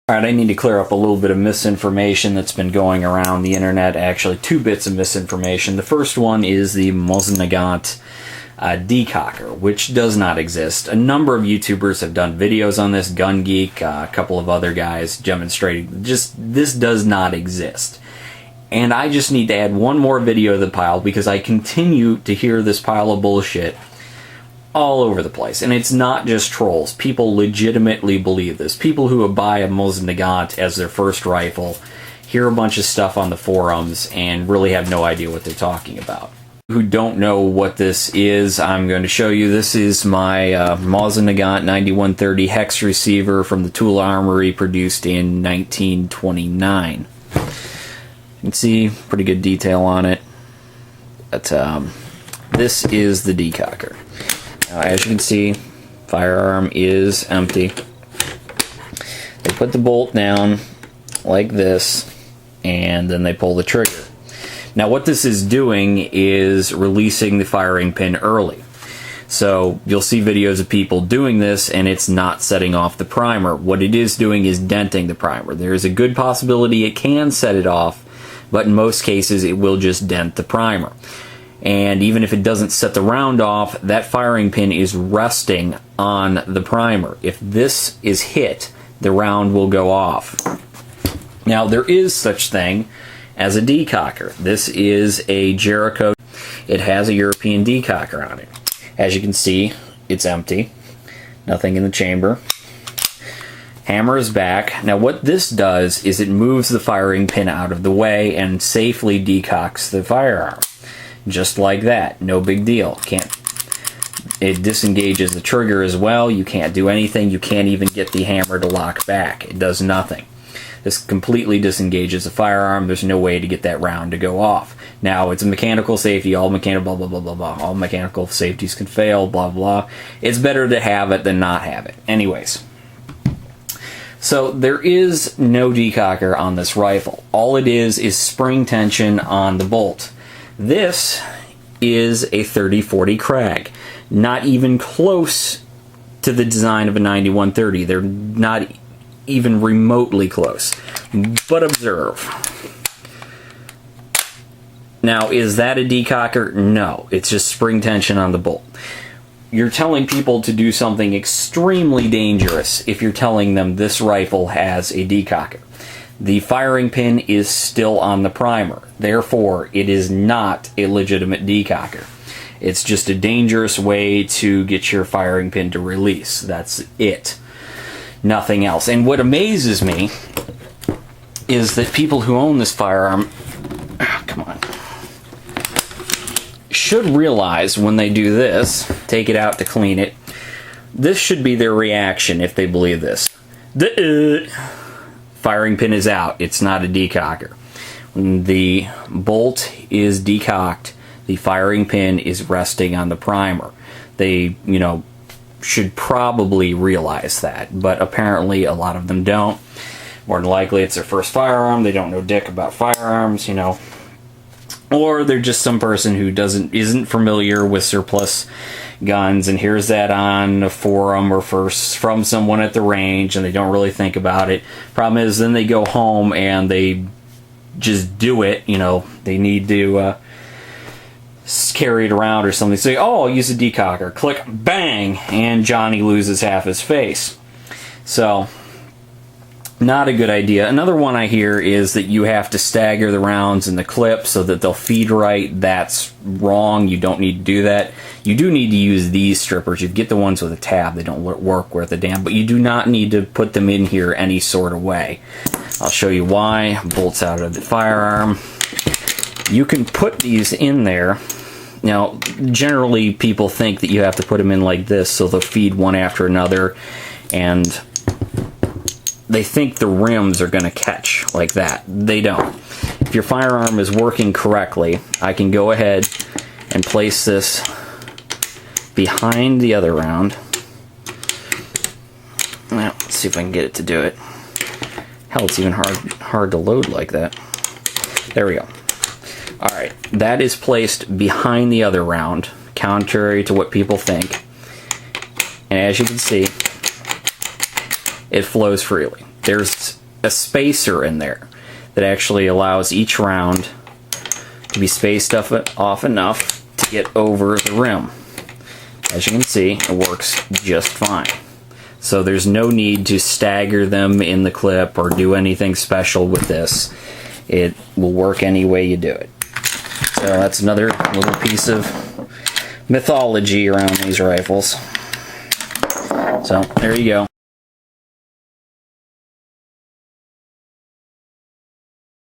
Alright, I need to clear up a little bit of misinformation that's been going around the internet. Actually, 2 bits of misinformation. The first one is the Mosin Nagant decocker, which does not exist. A number of YouTubers have done videos on this, Gun Geek, a couple of other guys demonstrating this does not exist. And I just need to add one more video to the pile because I continue to hear this pile of bullshit all over the place. And it's not just trolls. People legitimately believe this. People who buy a Mosin Nagant as their first rifle hear a bunch of stuff on the forums and really have no idea what they're talking about. Who don't know what this is, I'm going to show you. This is my Mosin Nagant 9130 hex receiver from the Tool Armory, produced in 1929. You can see pretty good detail on it. But this is the decocker. Now, as you can see, firearm is empty. They put the bolt down like this, and then they pull the trigger. Now, what this is doing is releasing the firing pin early. So you'll see videos of people doing this, and it's not setting off the primer. What it is doing is denting the primer. There is a good possibility it can set it off, but in most cases it will just dent the primer. And even if it doesn't set the round off, that firing pin is resting on the primer. If this is hit, the round will go off. Now, there is such thing as a decocker. This is a Jericho. It has a European decocker on it. As you can see, it's empty. Nothing in the chamber. Hammer is back. Now, what this does is it moves the firing pin out of the way and safely decocks the firearm. Just like that. No big deal. It disengages the trigger as well. You can't do anything. You can't even get the hammer to lock back. It does nothing. This completely disengages the firearm. There's no way to get that round to go off. Now, it's a mechanical safety. All mechanical blah, blah, blah, blah, blah. All mechanical safeties can fail, blah, blah. It's better to have it than not have it. Anyways. So, there is no decocker on this rifle. All it is spring tension on the bolt. This is a 30-40 Krag. Not even close to the design of a 9130. They're not even remotely close. But observe. Now, is that a decocker? No. It's just spring tension on the bolt. You're telling people to do something extremely dangerous if you're telling them this rifle has a decocker. The firing pin is still on the primer. Therefore, it is not a legitimate decocker. It's just a dangerous way to get your firing pin to release. That's it. Nothing else. And what amazes me is that people who own this firearm, come on, should realize when they do this, take it out to clean it, this should be their reaction if they believe this. Firing pin is out. It's not a decocker. When the bolt is decocked, the firing pin is resting on the primer. They, should probably realize that, but apparently a lot of them don't. More than likely it's their first firearm. They don't know dick about firearms, or they're just some person who isn't familiar with surplus guns and hears that on a forum or from someone at the range, and they don't really think about it. Problem is, then they go home and they just do it. They need to carry it around or something. Say, oh, I'll use a decocker. Click, bang, and Johnny loses half his face. So, not a good idea. Another one I hear is that you have to stagger the rounds in the clip so that they'll feed right. That's wrong. You don't need to do that. You do need to use these strippers. You get the ones with a tab. They don't work worth a damn, but you do not need to put them in here any sort of way. I'll show you why. Bolts out of the firearm. You can put these in there. Now, generally people think that you have to put them in like this so they'll feed one after another, and they think the rims are going to catch like that. They don't. If your firearm is working correctly, I can go ahead and place this behind the other round. Now, let's see if I can get it to do it. Hell, it's even hard to load like that. There we go. Alright, that is placed behind the other round, contrary to what people think. And as you can see, it flows freely. There's a spacer in there that actually allows each round to be spaced off enough to get over the rim. As you can see, it works just fine. So there's no need to stagger them in the clip or do anything special with this. It will work any way you do it. So that's another little piece of mythology around these rifles. So there you go.